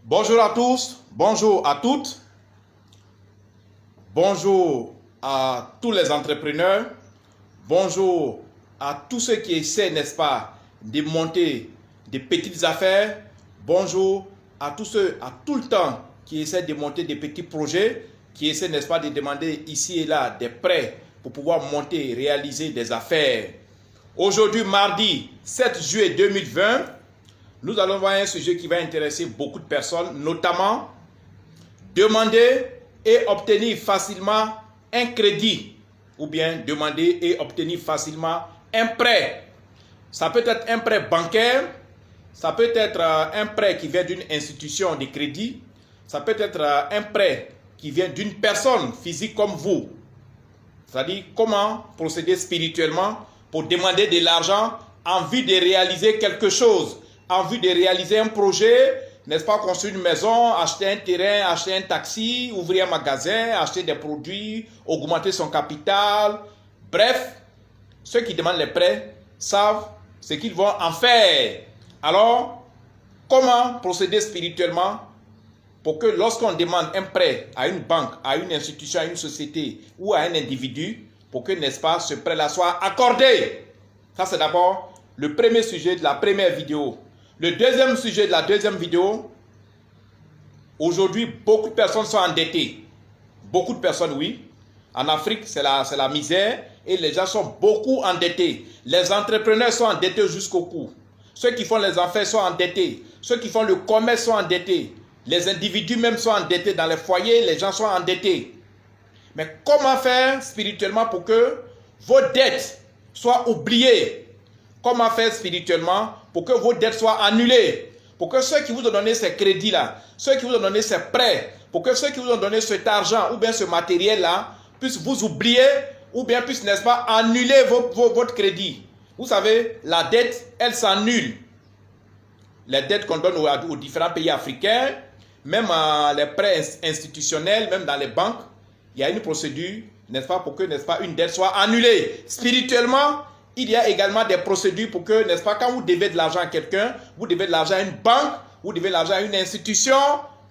Bonjour à tous, bonjour à toutes, bonjour à tous les entrepreneurs, bonjour à tous ceux qui essaient, n'est-ce pas, de monter des petites affaires, bonjour à tous ceux, à tout le temps, qui essaient de monter des petits projets, qui essaient, n'est-ce pas, de demander ici et là des prêts pour pouvoir monter et réaliser des affaires. Aujourd'hui, mardi 7 juillet 2020, nous allons voir un sujet qui va intéresser beaucoup de personnes, notamment demander et obtenir facilement un crédit ou bien demander et obtenir facilement un prêt. Ça peut être un prêt bancaire, ça peut être un prêt qui vient d'une institution de crédit, ça peut être un prêt qui vient d'une personne physique comme vous. C'est-à-dire comment procéder spirituellement pour demander de l'argent en vue de réaliser quelque chose, en vue de réaliser un projet, n'est-ce pas, construire une maison, acheter un terrain, acheter un taxi, ouvrir un magasin, acheter des produits, augmenter son capital. Bref, ceux qui demandent les prêts savent ce qu'ils vont en faire. Alors, comment procéder spirituellement pour que lorsqu'on demande un prêt à une banque, à une institution, à une société ou à un individu, pour que, n'est-ce pas, ce prêt-là soit accordé? Ça, c'est d'abord le premier sujet de la première vidéo. Le deuxième sujet de la deuxième vidéo, aujourd'hui, beaucoup de personnes sont endettées. Beaucoup de personnes, oui. En Afrique, c'est la misère et les gens sont beaucoup endettés. Les entrepreneurs sont endettés jusqu'au cou. Ceux qui font les affaires sont endettés. Ceux qui font le commerce sont endettés. Les individus même sont endettés. Dans les foyers, les gens sont endettés. Mais comment faire spirituellement pour que vos dettes soient oubliées? Comment faire spirituellement pour que vos dettes soient annulées? Pour que ceux qui vous ont donné ces crédits-là, ceux qui vous ont donné ces prêts, pour que ceux qui vous ont donné cet argent ou bien ce matériel-là puissent vous oublier ou bien puissent, n'est-ce pas, annuler votre crédit. Vous savez, la dette, elle s'annule. Les dettes qu'on donne aux différents pays africains, même les prêts institutionnels, même dans les banques, il y a une procédure, n'est-ce pas, pour que, n'est-ce pas, une dette soit annulée. Spirituellement, il y a également des procédures pour que, n'est-ce pas, quand vous devez de l'argent à quelqu'un, vous devez de l'argent à une banque, vous devez de l'argent à une institution,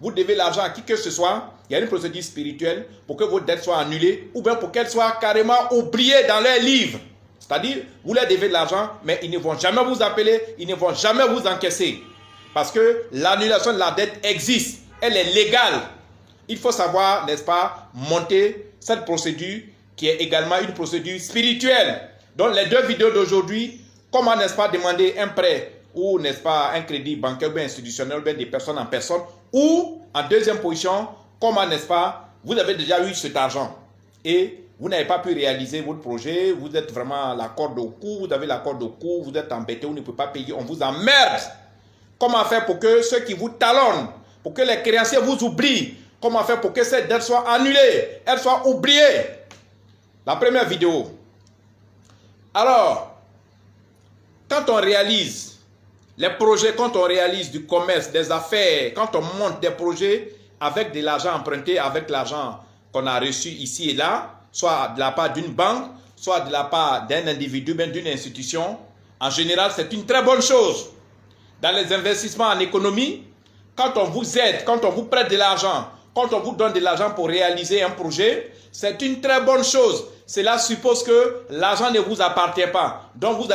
vous devez de l'argent à qui que ce soit, il y a une procédure spirituelle pour que vos dettes soient annulées ou bien pour qu'elles soient carrément oubliées dans leurs livres. C'est-à-dire, vous leur devez de l'argent, mais ils ne vont jamais vous appeler, ils ne vont jamais vous encaisser. Parce que l'annulation de la dette existe, elle est légale. Il faut savoir, n'est-ce pas, monter cette procédure qui est également une procédure spirituelle. Donc les deux vidéos d'aujourd'hui, comment, n'est-ce pas, demander un prêt ou, n'est-ce pas, un crédit bancaire ou institutionnel ou bien des personnes en personne, ou en deuxième position, comment, n'est-ce pas, vous avez déjà eu cet argent et vous n'avez pas pu réaliser votre projet, vous êtes vraiment à la corde au cou, vous avez la corde au cou, vous êtes embêté, vous ne pouvez pas payer, on vous emmerde. Comment faire pour que ceux qui vous talonnent, pour que les créanciers vous oublient, comment faire pour que cette dette soit annulée, elle soit oubliée? La première vidéo. Alors, quand on réalise les projets, quand on réalise du commerce, des affaires, quand on monte des projets avec de l'argent emprunté, avec l'argent qu'on a reçu ici et là, soit de la part d'une banque, soit de la part d'un individu, même d'une institution, en général, c'est une très bonne chose. Dans les investissements en économie, quand on vous aide, quand on vous prête de l'argent, quand on vous donne de l'argent pour réaliser un projet, c'est une très bonne chose. Cela suppose que l'argent ne vous appartient pas. Donc vous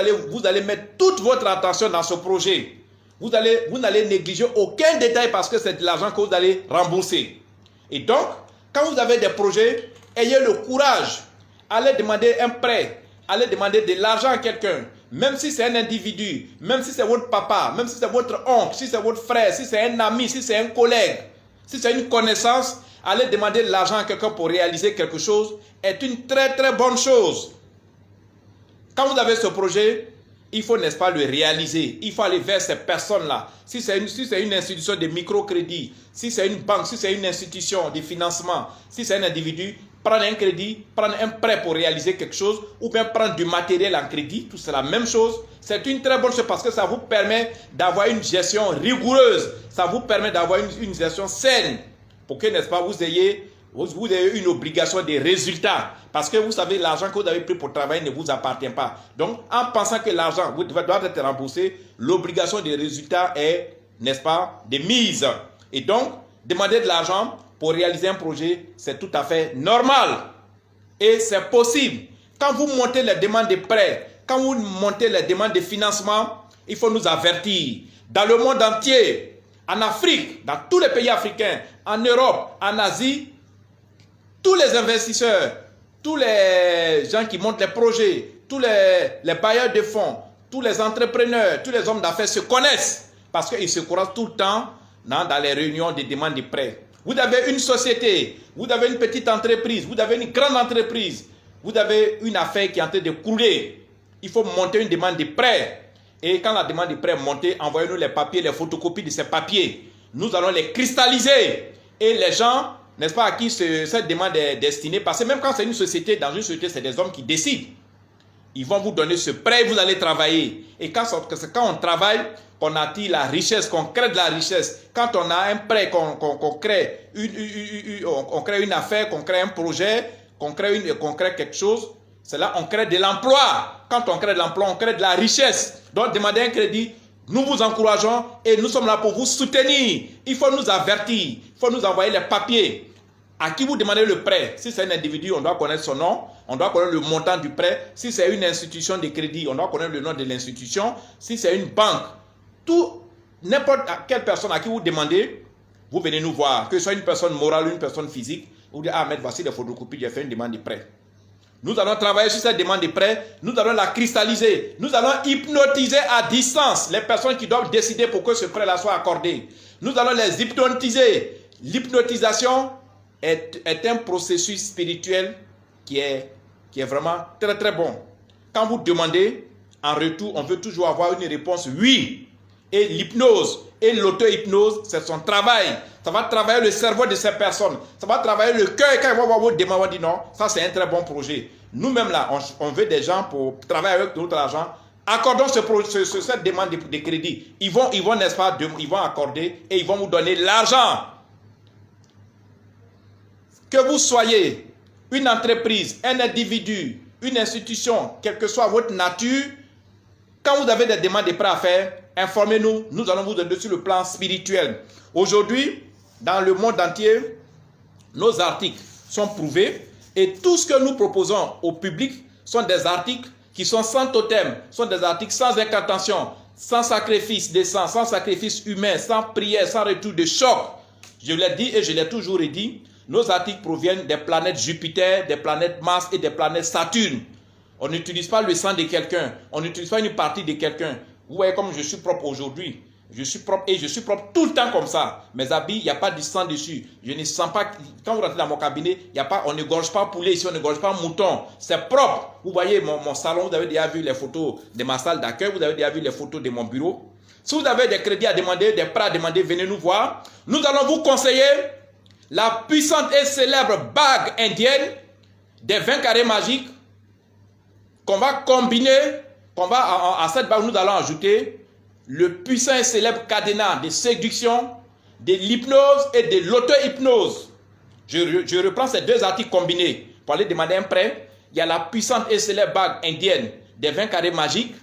allez mettre toute votre attention dans ce projet. Vous n'allez négliger aucun détail parce que c'est de l'argent que vous allez rembourser. Et donc, quand vous avez des projets, ayez le courage. Allez demander un prêt. Allez demander de l'argent à quelqu'un. Même si c'est un individu, même si c'est votre papa, même si c'est votre oncle, si c'est votre frère, si c'est un ami, si c'est un collègue, si c'est une connaissance, aller demander de l'argent à quelqu'un pour réaliser quelque chose est une très très bonne chose. Quand vous avez ce projet, il faut, n'est-ce pas, le réaliser. Il faut aller vers ces personnes-là. Si c'est une institution de microcrédit, si c'est une banque, si c'est une institution de financement, si c'est un individu, prendre un crédit, prendre un prêt pour réaliser quelque chose, ou bien prendre du matériel en crédit, tout c'est la même chose. C'est une très bonne chose parce que ça vous permet d'avoir une gestion rigoureuse. Ça vous permet d'avoir une gestion saine. Pour que, n'est-ce pas, vous ayez une obligation de résultat. Parce que vous savez, l'argent que vous avez pris pour travailler ne vous appartient pas. Donc, en pensant que l'argent doit être remboursé, l'obligation de résultat est, n'est-ce pas, de mise. Et donc, demander de l'argent pour réaliser un projet, c'est tout à fait normal. Et c'est possible. Quand vous montez les demandes de prêts, quand vous montez les demandes de financement, il faut nous avertir. Dans le monde entier, en Afrique, dans tous les pays africains, en Europe, en Asie, tous les investisseurs, tous les gens qui montent les projets, tous les bailleurs de fonds, tous les entrepreneurs, tous les hommes d'affaires se connaissent parce qu'ils se croisent tout le temps dans les réunions de demande de prêts. Vous avez une société, vous avez une petite entreprise, vous avez une grande entreprise, vous avez une affaire qui est en train de couler. Il faut monter une demande de prêt. Et quand la demande de prêt est montée, envoyez-nous les papiers, les photocopies de ces papiers. Nous allons les cristalliser. Et les gens, n'est-ce pas, à qui cette demande est destinée, parce que même quand c'est une société, dans une société, c'est des hommes qui décident. Ils vont vous donner ce prêt, vous allez travailler. Et quand on travaille, qu'on attire la richesse, qu'on crée de la richesse. Quand on a un prêt, qu'on crée une affaire, qu'on crée un projet, qu'on crée quelque chose, c'est là on crée de l'emploi. Quand on crée de l'emploi, on crée de la richesse. Donc demandez un crédit, nous vous encourageons et nous sommes là pour vous soutenir. Il faut nous avertir, il faut nous envoyer les papiers. À qui vous demandez le prêt? Si c'est un individu, on doit connaître son nom, on doit connaître le montant du prêt. Si c'est une institution de crédit, on doit connaître le nom de l'institution. Si c'est une banque, n'importe quelle personne à qui vous demandez, vous venez nous voir. Que ce soit une personne morale ou une personne physique, vous dites, ah, mais voici les photocopies, j'ai fait une demande de prêt. Nous allons travailler sur cette demande de prêt, nous allons la cristalliser, nous allons hypnotiser à distance les personnes qui doivent décider pour que ce prêt-là soit accordé. Nous allons les hypnotiser. L'hypnotisation est un processus spirituel qui est vraiment très très bon. Quand vous demandez, en retour, on veut toujours avoir une réponse oui. Et l'hypnose et l'auto-hypnose, c'est son travail. Ça va travailler le cerveau de ces personnes. Ça va travailler le cœur. Et quand ils vont voir votre demande, on va dire non, ça c'est un très bon projet. Nous-mêmes là, on veut des gens pour travailler avec notre argent. Accordons cette demande de crédit. Ils vont n'est-ce pas, ils vont accorder et ils vont vous donner l'argent. Que vous soyez une entreprise, un individu, une institution, quelle que soit votre nature, quand vous avez des demandes de prêt à faire, informez-nous, nous allons vous donner sur le plan spirituel. Aujourd'hui, dans le monde entier, nos articles sont prouvés et tout ce que nous proposons au public sont des articles qui sont sans totem, sont des articles sans incantation, sans sacrifice de sang, sans sacrifice humain, sans prière, sans retour de choc. Je l'ai dit et je l'ai toujours dit, nos articles proviennent des planètes Jupiter, des planètes Mars et des planètes Saturne. On n'utilise pas le sang de quelqu'un, on n'utilise pas une partie de quelqu'un. Vous voyez comme je suis propre aujourd'hui. Je suis propre et je suis propre tout le temps comme ça. Mes habits, il n'y a pas de sang dessus. Je ne sens pas, quand vous rentrez dans mon cabinet, on ne gorge pas poulet ici, on ne gorge pas mouton. C'est propre. Vous voyez mon salon, vous avez déjà vu les photos de ma salle d'accueil, vous avez déjà vu les photos de mon bureau. Si vous avez des crédits à demander, des prêts à demander, venez nous voir. Nous allons vous conseiller la puissante et célèbre bague indienne des 20 carrés magiques qu'on va combiner, à cette bague nous allons ajouter le puissant et célèbre cadenas de séduction, de l'hypnose et de l'auto-hypnose. Je reprends ces deux articles combinés pour aller demander un prêt. Il y a la puissante et célèbre bague indienne des 20 carrés magiques,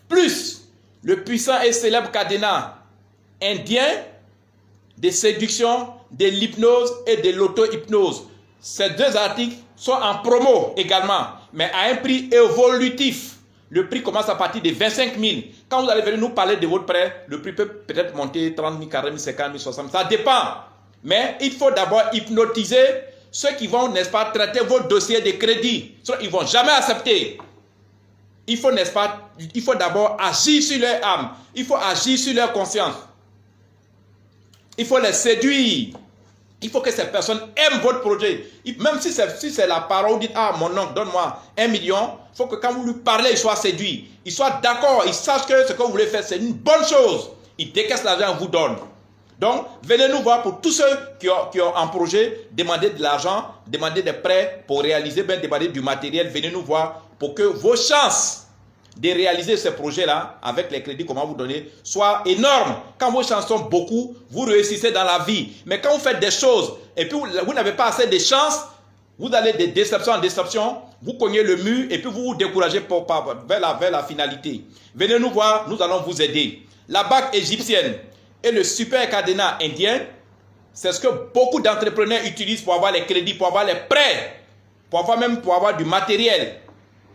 plus le puissant et célèbre cadenas indien de séduction, de l'hypnose et de l'auto-hypnose. Ces deux articles sont en promo également, mais à un prix évolutif. Le prix commence à partir de 25 000. Quand vous allez venir nous parler de votre prêt, le prix peut peut-être monter 30 000, 40 000, 50 000, 60 000. Ça dépend. Mais il faut d'abord hypnotiser ceux qui vont, n'est-ce pas, traiter votre dossier de crédit. Ils ne vont jamais accepter. Il faut, n'est-ce pas, il faut d'abord agir sur leur âme. Il faut agir sur leur conscience. Il faut les séduire. Il faut que ces personnes aiment votre projet. Même si c'est la parole, vous dites, ah mon oncle, donne-moi 1 million. Il faut que quand vous lui parlez, il soit séduit. Il soit d'accord, il sache que ce que vous voulez faire, c'est une bonne chose. Il décaisse l'argent et vous donne. Donc, venez nous voir pour tous ceux qui ont un projet, demandez de l'argent, demandez des prêts pour réaliser, bien demandez du matériel. Venez nous voir pour que vos chances de réaliser ce projet-là, avec les crédits qu'on va vous donner, soient énormes. Quand vos chances sont beaucoup, vous réussissez dans la vie. Mais quand vous faites des choses et puis vous n'avez pas assez de chances, vous allez de déception en déception, vous cognez le mur et puis vous vous découragez vers la finalité. Venez nous voir, nous allons vous aider. La bague égyptienne et le super cadenas indien. C'est ce que beaucoup d'entrepreneurs utilisent pour avoir les crédits, pour avoir les prêts, pour avoir du matériel,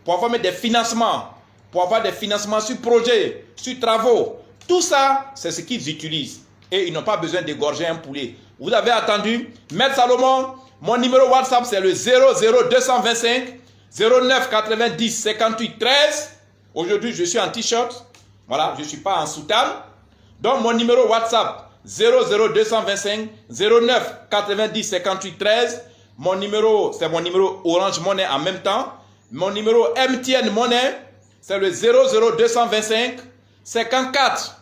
pour avoir même des financements, pour avoir des financements sur projets, sur travaux. Tout ça, c'est ce qu'ils utilisent. Et ils n'ont pas besoin d'égorger un poulet. Vous avez attendu, Maître Salomon, mon numéro WhatsApp c'est le 00225 09 90 58 13. Aujourd'hui, je suis en t-shirt. Voilà, je ne suis pas en soutane. Donc, mon numéro WhatsApp 00225 09 90 58 13. Mon numéro, c'est mon numéro Orange Money en même temps. Mon numéro MTN Money, c'est le 00225 54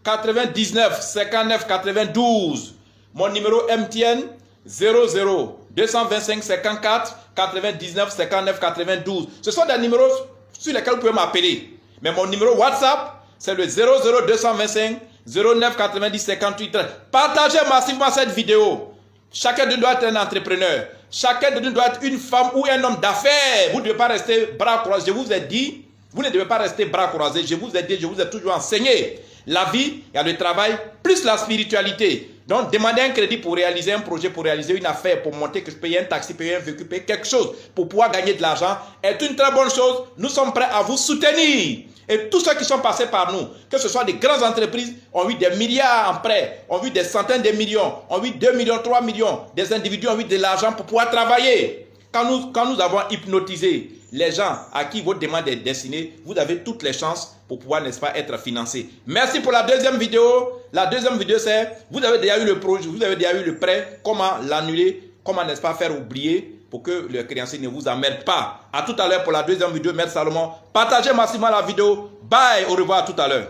99 59 92. Mon numéro MTN 00225 54 99 59 92. Ce sont des numéros sur lesquels vous pouvez m'appeler. Mais mon numéro WhatsApp, c'est le 00225 09 90 58 13. Partagez massivement cette vidéo. Chacun de nous doit être un entrepreneur. Chacun de nous doit être une femme ou un homme d'affaires. Vous ne devez pas rester bras croisés. Je vous ai dit, vous ne devez pas rester bras croisés. Je vous ai dit, je vous ai toujours enseigné. La vie, il y a le travail, plus la spiritualité. Donc, demandez un crédit pour réaliser un projet, pour réaliser une affaire, pour monter, que je paye un taxi, payer un véhicule, payer quelque chose, pour pouvoir gagner de l'argent, est une très bonne chose. Nous sommes prêts à vous soutenir. Et tous ceux qui sont passés par nous, que ce soit des grandes entreprises, ont eu des milliards en prêts, ont eu des centaines de millions, ont eu 2 millions, 3 millions. Des individus ont eu de l'argent pour pouvoir travailler. Quand nous avons hypnotisé les gens à qui votre demande est destinée, vous avez toutes les chances pour pouvoir, n'est-ce pas, être financé. Merci pour la deuxième vidéo. La deuxième vidéo, c'est, vous avez déjà eu le projet, vous avez déjà eu le prêt, comment l'annuler, comment, n'est-ce pas, faire oublier pour que le créancier ne vous emmerde pas. À tout à l'heure pour la deuxième vidéo. Merci Salomon. Partagez massivement la vidéo. Bye, au revoir, à tout à l'heure.